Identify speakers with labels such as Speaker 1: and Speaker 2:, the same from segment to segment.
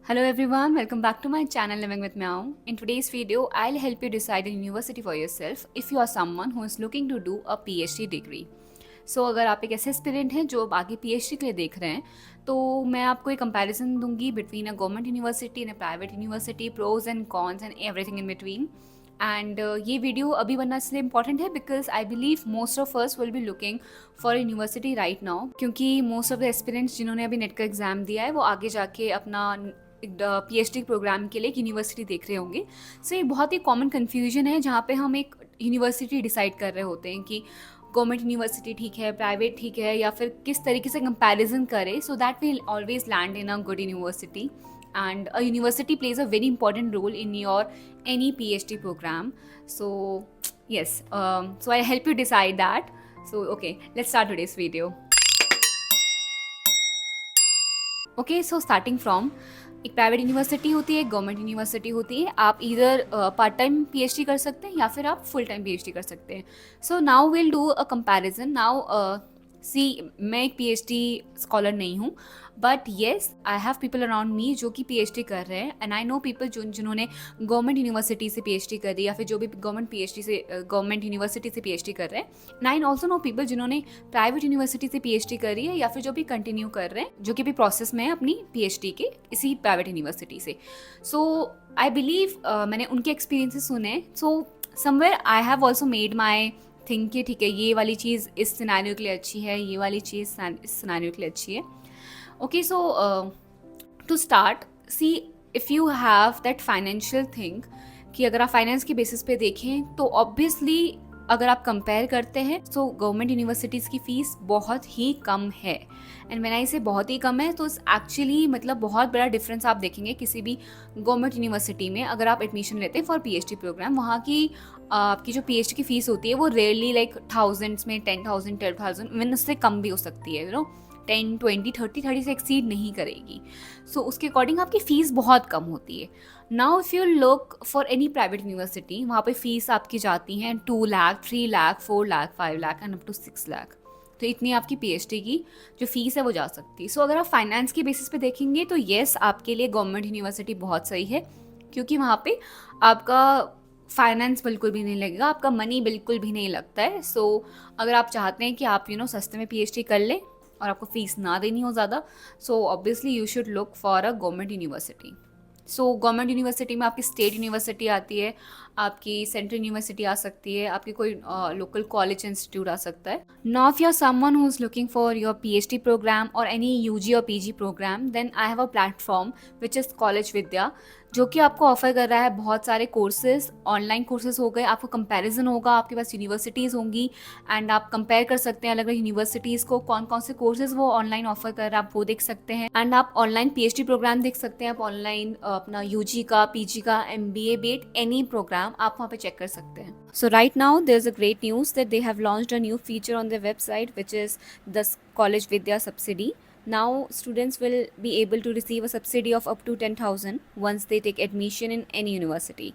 Speaker 1: Hello everyone, welcome back to my channel Living with Meow. In today's video, I'll help you decide a university for yourself if you are someone who is looking to do a PhD degree. So अगर आप एक ऐसे aspirant हैं जो अब आगे PhD के लिए देख रहे हैं तो मैं आपको एक कंपैरिजन दूंगी between a government university and a private university, pros and cons and everything in between. And ये वीडियो अभी बनना इसलिए इंपॉर्टेंट है because I believe most of us will be looking for university right now, क्योंकि most of the aspirants जिन्होंने अभी net का exam दिया है वो आगे जाके अपना PhD प्रोग्राम के लिए एक यूनिवर्सिटी देख रहे होंगे. सो ये बहुत ही कॉमन कन्फ्यूजन है जहाँ पे हम एक यूनिवर्सिटी डिसाइड कर रहे होते हैं कि गवर्नमेंट यूनिवर्सिटी ठीक है, प्राइवेट ठीक है, या फिर किस तरीके से कंपैरिजन करें so that we always land in a good university. And a university plays a very important role in your any PhD program. So yes, so I help you decide that. So okay, let's start today's video. Okay, so starting from एक private university होती है, एक government university होती है. आप इधर part time PhD कर सकते हैं या फिर आप फुल टाइम PhD कर सकते हैं. So now will do a comparison. Now see, मैं एक PhD स्कॉलर नहीं हूँ, but yes I have people around me जो कि PhD कर रहे हैं, एंड आई नो पीपल जिन्होंने गवर्नमेंट यूनिवर्सिटी से PhD करी या फिर जो भी गवर्नमेंट यूनिवर्सिटी से PhD कर रहे हैं. And I also know people जिन्होंने प्राइवेट यूनिवर्सिटी से PhD करी है या फिर जो भी कंटिन्यू कर रहे हैं, जो कि भी प्रोसेस में है अपनी PhD के इसी प्राइवेट यूनिवर्सिटी से. सो आई बिलीव मैंने उनके एक्सपीरियंसेस सुने. So somewhere I have also made my think कि ठीक है, ये वाली चीज़ इस सिनेरियो के लिए अच्छी है, ये वाली चीज़ इस सिनेरियो के लिए अच्छी है. Okay, so to start, see if you have that financial thing, कि अगर आप फाइनेंस के बेसिस पे देखें तो ऑब्वियसली अगर आप कंपेयर करते हैं तो गवर्नमेंट यूनिवर्सिटीज़ की फ़ीस बहुत ही कम है. एंड मैंने इसे बहुत ही कम है तो एक्चुअली मतलब बहुत बड़ा डिफरेंस आप देखेंगे किसी भी गवर्नमेंट यूनिवर्सिटी में. अगर आप एडमिशन लेते हैं फॉर PhD प्रोग्राम, वहाँ की आपकी जो PhD की फ़ीस होती है वो रेयरली लाइक थाउजेंड्स में, 10,000 12,000 इवन उससे कम भी हो सकती है. 10, 20, 30 से एक्सीड नहीं करेगी. सो उसके अकॉर्डिंग आपकी फ़ीस बहुत कम होती है. Now if you look for any private university, वहाँ पे फ़ीस आपकी जाती हैं 2 lakh, 3 lakh, 4 lakh, 5 lakh and up to 6 lakh. तो इतनी आपकी PhD की जो फ़ीस है वो जा सकती है. सो अगर आप फाइनेंस के बेसिस पे देखेंगे तो येस, आपके लिए गवर्नमेंट यूनिवर्सिटी बहुत सही है, क्योंकि वहाँ पे आपका फाइनेंस बिल्कुल भी नहीं लगेगा, आपका मनी बिल्कुल भी नहीं लगता है. सो अगर आप चाहते हैं कि आप सस्ते में PhD कर लें और आपको फीस ना देनी हो ज़्यादा, so obviously you should look for a government university. So government university में आपकी स्टेट यूनिवर्सिटी आती है, आपकी सेंट्रल यूनिवर्सिटी आ सकती है, आपकी कोई लोकल कॉलेज इंस्टीट्यूट आ सकता है. Now if you are someone who is looking for your PhD program और एनी UG और PG program, then I have a platform which is college Vidya, जो कि आपको ऑफर कर रहा है बहुत सारे कोर्सेज. ऑनलाइन कोर्सेज हो गए, आपको कंपैरिजन होगा, आपके पास यूनिवर्सिटीज़ होंगी एंड आप कंपेयर कर सकते हैं अलग अलग यूनिवर्सिटीज़ को, कौन कौन से कोर्सेज वो ऑनलाइन ऑफर कर रहा है, आप वो देख सकते हैं. एंड आप ऑनलाइन PhD प्रोग्राम देख सकते हैं, आप ऑनलाइन अपना UG का, PG का, MBA, BEd एनी प्रोग्राम आप वहाँ पे चेक कर सकते हैं. So right now there is a great news that they have launched a new feature on their website which is the College Vidya subsidy. Now students will be able to receive a subsidy of up to 10,000 once they take admission in any university.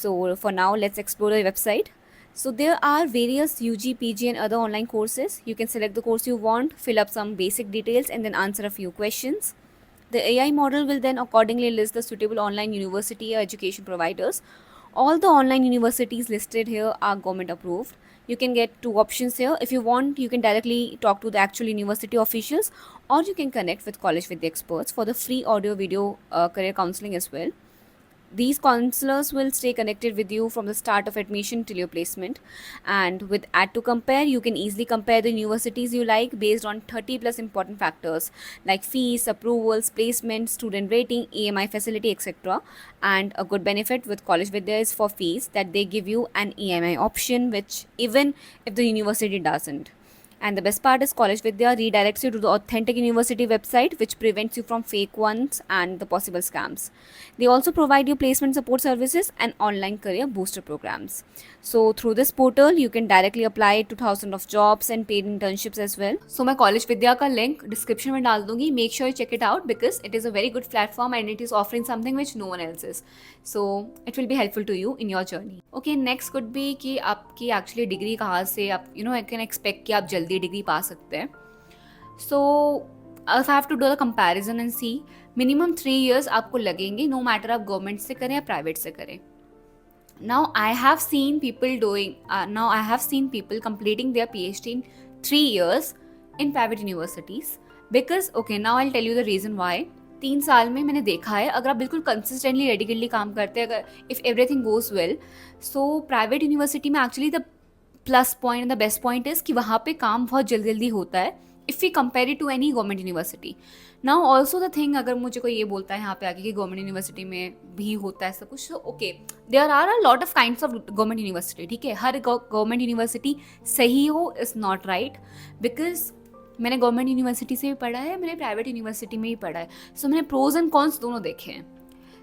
Speaker 1: So for now, let's explore the website. So there are various UG, PG and other online courses. You can select the course you want, fill up some basic details and then answer a few questions. The AI model will then accordingly list the suitable online university or education providers. All the online universities listed here are government approved. You can get two options here. If you want, you can directly talk to the actual university officials, or you can connect with college with the experts for the free audio video career counseling as well. These counselors will stay connected with you from the start of admission till your placement. And with Add to Compare, you can easily compare the universities you like based on 30 plus important factors like fees, approvals, placement, student rating, EMI facility, etc. And a good benefit with College Vidya is for fees that they give you an EMI option, which even if the university doesn't. And the best part is College Vidya redirects you to the authentic university website, which prevents you from fake ones and the possible scams. They also provide you placement support services and online career booster programs. So through this portal, you can directly apply to thousands of jobs and paid internships as well. So मैं College Vidya का link description में डाल दूंगी. Make sure you check it out because it is a very good platform and it is offering something which no one else is. So it will be helpful to you in your journey. Okay, next could be कि आपकी actually degree कहाँ से आप I can expect कि आप जल्दी degree पा सकते हैं. So if I have to do the comparison and see, minimum 3 years आपको लगेंगे, नो मैटर आप गवर्नमेंट से करें या प्राइवेट से करें. Now I have seen people completing their PhD in 3 years in private universities. Because okay, now I'll tell you the reason why. 3 साल में मैंने देखा है, अगर आप बिल्कुल कंसिस्टेंटली डेडिकेटली काम करते हैं, अगर if everything goes well, so private university में actually the plus point and the best point is कि वहाँ पे काम बहुत जल्दी जल्दी होता है if we compare it to any government university. Now also the thing, अगर मुझे कोई ये बोलता है यहाँ पे आके कि गवर्नमेंट यूनिवर्सिटी में भी होता है सब कुछ, तो okay, there are a lot of kinds of government university. ठीक है, हर गवर्नमेंट यूनिवर्सिटी सही हो इज़ नॉट राइट. बिकॉज मैंने गवर्नमेंट यूनिवर्सिटी से भी पढ़ा है, मैंने प्राइवेट यूनिवर्सिटी में भी पढ़ा है. सो मैंने प्रोज एंड कॉन्स दोनों देखे हैं.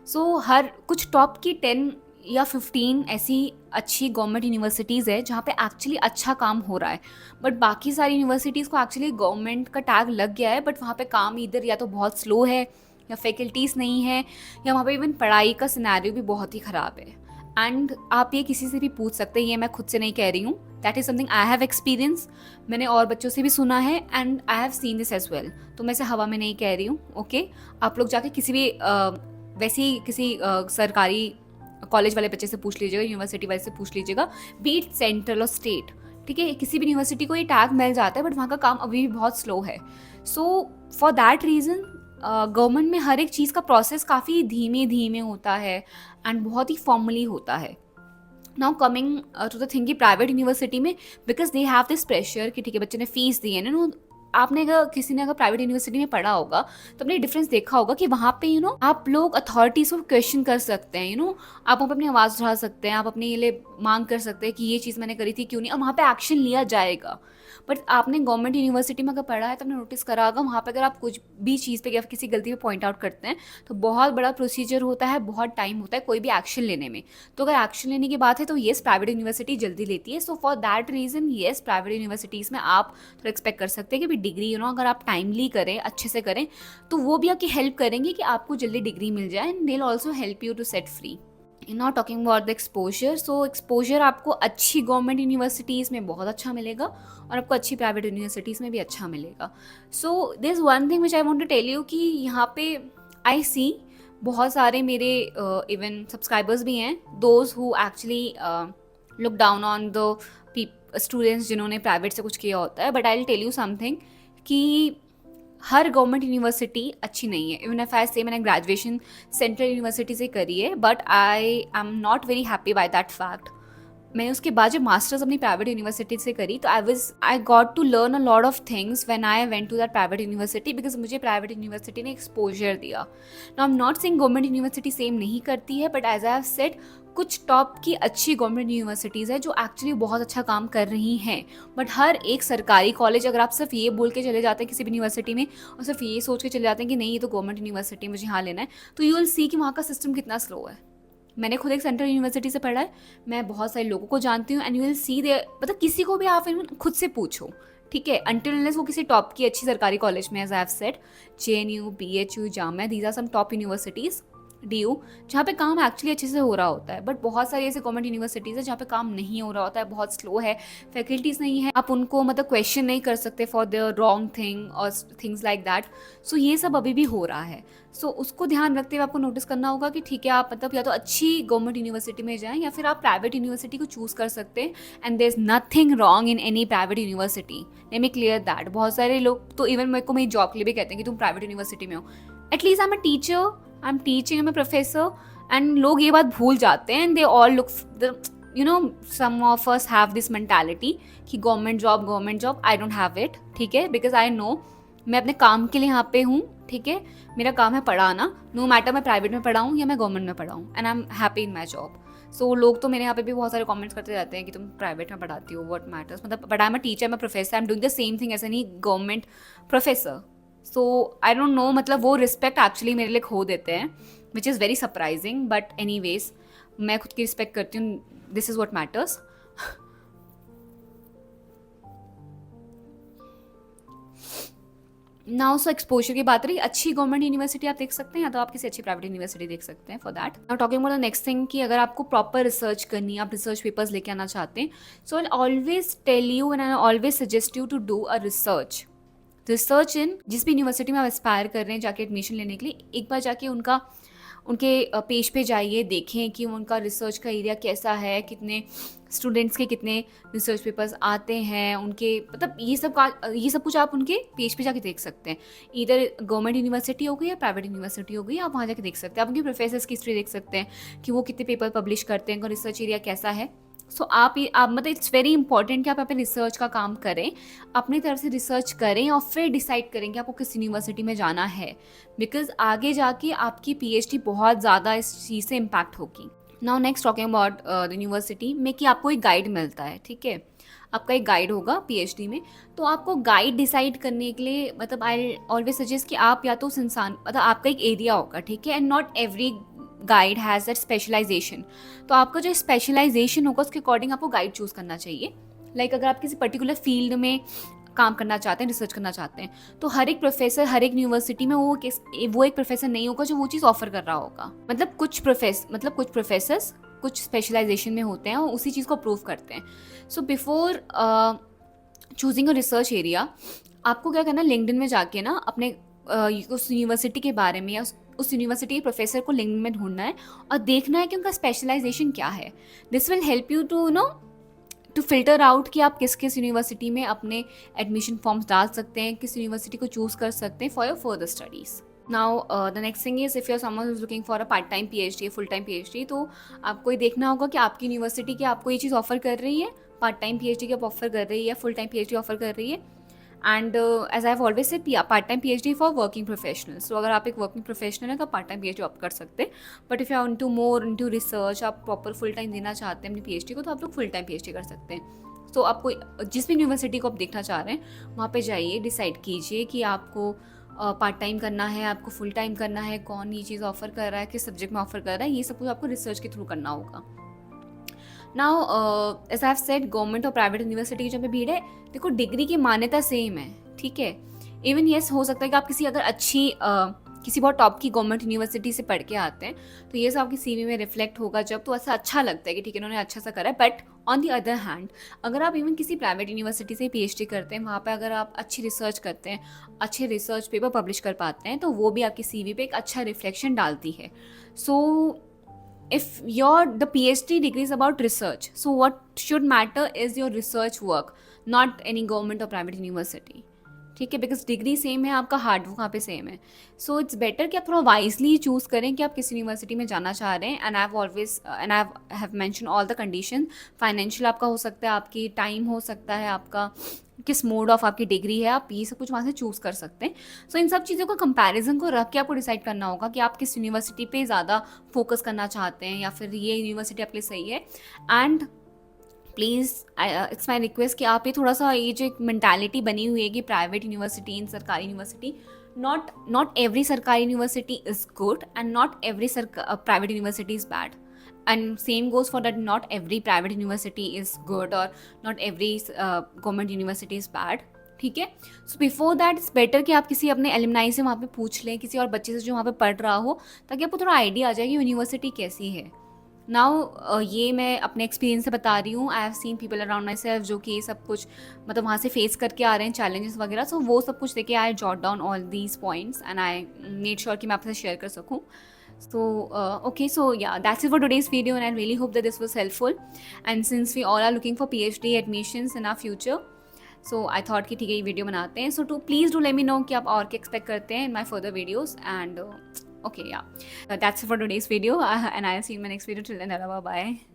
Speaker 1: सो हर कुछ टॉप की 10 या 15 ऐसी अच्छी गवर्नमेंट यूनिवर्सिटीज़ है जहाँ पे एक्चुअली अच्छा काम हो रहा है. बट बाकी सारी यूनिवर्सिटीज़ को एक्चुअली गवर्नमेंट का टैग लग गया है, बट वहाँ पे काम इधर या तो बहुत स्लो है, या फैकल्टीज़ नहीं है, या वहाँ पे इवन पढ़ाई का सिनेरियो भी बहुत ही ख़राब है. एंड आप ये किसी से भी पूछ सकते हैं, ये मैं खुद से नहीं कह रही हूँ, that is something I have experience. मैंने और बच्चों से भी सुना है and I have seen this as well. तो मैं इसे हवा में नहीं कह रही हूँ. ओके, आप लोग जाके किसी भी वैसे ही किसी सरकारी कॉलेज वाले बच्चे से पूछ लीजिएगा, यूनिवर्सिटी वाले से पूछ लीजिएगा, बीट सेंट्रल और स्टेट. ठीक है, किसी भी यूनिवर्सिटी को ये टैग मिल जाता है, बट वहाँ का काम अभी भी बहुत स्लो है. So for that reason government में हर एक चीज़ का प्रोसेस काफ़ी धीमे धीमे होता है एंड बहुत ही फॉर्मली होता है. Now coming to the thing कि प्राइवेट यूनिवर्सिटी में, because they have this pressure कि ठीक है बच्चे ने फीस दी है ना. आपने अगर किसी ने अगर प्राइवेट यूनिवर्सिटी में पढ़ा होगा तो आपने डिफरेंस देखा होगा कि वहाँ पे आप लोग अथॉरिटीज़ को क्वेश्चन कर सकते हैं. आप वहाँ पे अपनी आवाज़ उठा सकते हैं, आप अपने ये लिए मांग कर सकते हैं कि ये चीज़ मैंने करी थी क्यों नहीं, और वहाँ पे एक्शन लिया जाएगा. बट आपने गवर्नमेंट यूनिवर्सिटी में अगर पढ़ा है तो आपने नोटिस करा होगा वहाँ पे अगर आप कुछ भी चीज़ पे या किसी गलती पे पॉइंट आउट करते हैं तो बहुत बड़ा प्रोसीजर होता है, बहुत टाइम होता है कोई भी एक्शन लेने में. तो अगर एक्शन लेने की बात है तो येस, प्राइवेट यूनिवर्सिटी जल्दी लेती है. So for that reason yes, private universities में आप थोड़ा एक्सपेक्ट कर सकते हैं कि डिग्री अगर आप टाइमली करें, अच्छे से करें, तो वो भी आपकी हेल्प करेंगे कि आपको जल्दी डिग्री मिल जाए and they will also help you to set free. Not talking about the exposure. So exposure आपको अच्छी गवर्नमेंट यूनिवर्सिटीज़ में बहुत अच्छा मिलेगा और आपको अच्छी प्राइवेट यूनिवर्सिटीज़ में भी अच्छा मिलेगा. So this is one thing which I want to tell you कि यहाँ पे आई सी बहुत सारे मेरे इवन सब्सक्राइबर्स भी हैं, those who actually look down on the students जिन्होंने प्राइवेट से कुछ किया होता है. But I will tell you something कि हर गवर्नमेंट यूनिवर्सिटी अच्छी नहीं है. इवन इफ आई से मैंने ग्रेजुएशन सेंट्रल यूनिवर्सिटी से करी है, but I am not very happy by that fact. मैंने उसके बाद जब मास्टर्स अपनी प्राइवेट यूनिवर्सिटी से करी तो I got to learn a lot of things when I went to that private university, because मुझे प्राइवेट यूनिवर्सिटी ने एक्सपोजर दिया. Now I am not saying government university same नहीं करती है, but as I have said कुछ top की अच्छी government universities है जो एक्चुअली बहुत अच्छा काम कर रही हैं. बट हर एक सरकारी कॉलेज, अगर आप सिर्फ ये बोल के चले जाते हैं किसी भी यूनिवर्सिटी में और सिर्फ ये सोच के चले जाते हैं कि नहीं ये तो गवर्नमेंट यूनिवर्सिटी मुझे यहाँ लेना है, तो यू विल सी कि वहाँ का सिस्टम कितना स्लो है. मैंने खुद एक सेंट्रल यूनिवर्सिटी से पढ़ा है, मैं बहुत सारे लोगों को जानती हूँ एंड यू विल सी दे, मतलब किसी को भी आप खुद से पूछो, ठीक है, अनटिल अनलेस वो किसी टॉप की अच्छी सरकारी कॉलेज में, as I have said, JNU, BHU, Jamia, these are some top universities, DU, जहाँ पे काम एक्चुअली अच्छे से हो रहा होता है. बट बहुत सारी ऐसे गवर्नमेंट यूनिवर्सिटीज़ है जहाँ पे काम नहीं हो रहा होता है, बहुत स्लो है, फैकल्टीज़ नहीं है, आप उनको मतलब क्वेश्चन नहीं कर सकते फॉर द रॉन्ग थिंग और थिंग्स लाइक दैट. सो ये सब अभी भी हो रहा है. सो उसको ध्यान रखते हुए आपको नोटिस करना होगा कि ठीक है, आप मतलब या तो अच्छी गवर्नमेंट यूनिवर्सिटी में जाएं या फिर आप प्राइवेट यूनिवर्सिटी को चूज़ कर सकते हैं. And there is nothing wrong in any private university, let me clear that. बहुत सारे लोग तो इवन मेरे को मेरी जॉब के लिए भी कहते हैं कि तुम प्राइवेट यूनिवर्सिटी में हो. At least I am a teacher, I am teaching, I am a professor, and लोग ये बात भूल जाते हैं and they all look, some of us have this mentality कि government job. I don't have it, ठीक है, बिकॉज आई नो मैं अपने काम के लिए यहाँ पे हूँ, ठीक है, मेरा काम है पढ़ाना, नो मैटर मैं प्राइवेट में पढ़ाऊँ या मैं गवर्नमेंट में पढ़ाऊँ, and I am happy in my job. So लोग तो मेरे यहाँ पे भी बहुत सारे कमेंट्स करते रहते हैं कि तुम प्राइवेट में पढ़ाती हो, व्हाट मैटर्स, मतलब but I am a teacher, I am a professor, I am doing the same thing as any government professor. So I don't know, मतलब वो रिस्पेक्ट एक्चुअली मेरे लिए खो देते हैं, which is very surprising. But anyways, मैं खुद की रिस्पेक्ट करती हूँ, this is what matters. Now so exposure की बात रही, अच्छी गवर्नमेंट यूनिवर्सिटी आप देख सकते हैं या तो आप किसी अच्छी प्राइवेट यूनिवर्सिटी देख सकते हैं. For that now talking about the next thing कि अगर आपको प्रॉपर रिसर्च करनी है, आप रिसर्च पेपर्स लेके आना चाहते हैं, so I always tell you and I always suggest you to do a research. Research in जिस भी यूनिवर्सिटी में आप एस्पायर कर रहे हैं जाके एडमिशन लेने के लिए, एक बार जाके उनके पेज पे जाइए, देखें कि उनका रिसर्च का एरिया कैसा है, कितने स्टूडेंट्स के कितने रिसर्च पेपर्स आते हैं, उनके मतलब ये सब कुछ आप उनके पेज पे जाके देख सकते हैं। इधर गवर्नमेंट यूनिवर्सिटी हो गई या प्राइवेट यूनिवर्सिटी हो गई, आप वहाँ जाके देख सकते हैं। आप उनके प्रोफेसर्स की हिस्ट्री देख सकते हैं कि वो कितने पेपर पब्लिश करते हैं, उनका रिसर्च एरिया कैसा है। सो आप मतलब इट्स वेरी इंपॉर्टेंट कि आप अपने रिसर्च का काम करें, अपनी तरफ से रिसर्च करें और फिर डिसाइड करें कि आपको किस यूनिवर्सिटी में जाना है, बिकॉज आगे जाके आपकी पीएचडी बहुत ज़्यादा इस चीज़ से इम्पैक्ट होगी। Now next talking about the university में कि आपको एक गाइड मिलता है, ठीक है, आपका एक गाइड होगा पीएचडी में। तो आपको गाइड डिसाइड करने के लिए मतलब आई ऑलवेज सजेस्ट कि आप या तो उस इंसान मतलब आपका एक एरिया होगा, ठीक है, and not every guide has that specialisation. तो आपका जो स्पेशलाइजेशन होगा उसके अकॉर्डिंग आपको गाइड चूज़ करना चाहिए। लाइक अगर आप किसी पर्टिकुलर फील्ड में काम करना चाहते हैं, रिसर्च करना चाहते हैं, तो हर एक प्रोफेसर हर एक यूनिवर्सिटी में वो एक प्रोफेसर नहीं होगा जो वो चीज़ ऑफर कर रहा होगा। मतलब कुछ प्रोफेसर्स कुछ स्पेशलाइजेशन में होते हैं और उसी चीज़ को अप्रूव करते हैं। So before choosing a research area, आपको क्या करना है, लिंक्डइन में जाके ना अपने उस यूनिवर्सिटी के बारे में या उस यूनिवर्सिटी के प्रोफेसर को लिंक्डइन में ढूंढना है और देखना है कि उनका स्पेशलाइजेशन क्या है। This will help you to filter out कि आप किस किस यूनिवर्सिटी में अपने एडमिशन फॉर्म्स डाल सकते हैं, किस यूनिवर्सिटी को चूज़ कर सकते हैं for your further studies. Now the next thing is if you are someone is looking for a part time PhD, full time PhD, तो आपको ये देखना होगा कि आपकी यूनिवर्सिटी क्या आपको ये चीज़ ऑफर कर रही है, पार्ट टाइम पीएचडी क्या ऑफर कर रही है, फुल टाइम पीएचडी ऑफर कर रही है। And as I have always said, part time PhD for working professionals. तो अगर आप एक वर्किंग प्रोफेशनल है तो पार्ट टाइम पीएचडी ऑप्ट कर सकते हैं। But if you are into more into research, आप प्रॉपर फुल टाइम देना चाहते हैं अपनी पीएचडी को, तो आप लोग फुल टाइम पीएचडी कर सकते हैं। तो आपको जिस भी यूनिवर्सिटी को आप देखना चाह रहे हैं वहाँ पे जाइए, डिसाइड कीजिए कि आपको पार्ट टाइम करना है, आपको फुल टाइम करना है, कौन ये चीज़ ऑफर कर रहा है, किस सब्जेक्ट में ऑफर कर रहा है, ये सब कुछ आपको रिसर्च के थ्रू करना होगा। Now as I have said, government और प्राइवेट यूनिवर्सिटी की जब भी भीड़ है, देखो डिग्री की मान्यता सेम है, ठीक है। इवन येस हो सकता है कि आप किसी अगर अच्छी किसी बहुत टॉप की गवर्नमेंट यूनिवर्सिटी से पढ़ के आते हैं तो ये सब आपकी सीवी में रिफ्लेक्ट होगा जब, तो ऐसा अच्छा लगता है कि ठीक है इन्होंने अच्छा सा करा है। But on the other hand, अगर आप इवन किसी प्राइवेट यूनिवर्सिटी से पीएचडी करते हैं, वहाँ पे अगर आप अच्छी रिसर्च करते हैं, अच्छे रिसर्च पेपर पब्लिश कर पाते हैं, तो वो भी आपकी सीवी पे एक अच्छा रिफ्लेक्शन डालती है। सो if the PhD degree is about research, so what should matter is your research work, not any government or private university, ठीक है, बिकॉज डिग्री सेम है, आपका हार्ड वर्क वहाँ पे सेम है। सो इट्स बेटर कि आप थोड़ा वाइजली चूज़ करें कि आप किस यूनिवर्सिटी में जाना चाह रहे हैं। And I have mention all the condition. Financial आपका हो सकता है, आपकी टाइम हो सकता है, आपका किस मोड ऑफ आपकी डिग्री है, आप ये सब कुछ वहाँ से चूज़ कर सकते हैं। सो इन सब चीज़ों का कंपैरिजन को रख के आपको डिसाइड करना होगा कि आप किस यूनिवर्सिटी पे ज़्यादा फोकस करना चाहते हैं या फिर ये यूनिवर्सिटी आपके लिए सही है। And please it's my request कि आप ये थोड़ा सा, ये जो एक मैंटालिटी बनी हुई है कि प्राइवेट यूनिवर्सिटी इन सरकारी यूनिवर्सिटी, नॉट एवरी सरकारी university is good and not every private university is bad, and same goes for that, not every private university is good or not every government university is bad, ठीक है। So before that it's better कि आप किसी अपने alumni से वहाँ पे पूछ लें, किसी और बच्चे से जो वहाँ पे पढ़ रहा हो, ताकि आपको थोड़ा आइडिया आ जाए कि यूनिवर्सिटी कैसी है। नाउ ये मैं अपने एक्सपीरियंस से बता रही हूँ। आई have seen people around my self जो कि सब कुछ मतलब वहाँ से फेस करके आ रहे हैं, चैलेंजेस वगैरह। सो वो सब कुछ देखे I jot down all these points and I made sure कि मैं आपसे शेयर कर सकूँ। So okay, so yeah, that's it for today's video and I really hope that this was helpful. And since we all are looking for PhD admissions in our future, so I thought कि ठीक है ये video बनाते हैं। So please do let me know कि आप और क्या एक्सपेक्ट करते हैं in my further videos. And okay, yeah, that's it for today's video and I'll see you in my next video. Till then, bye bye.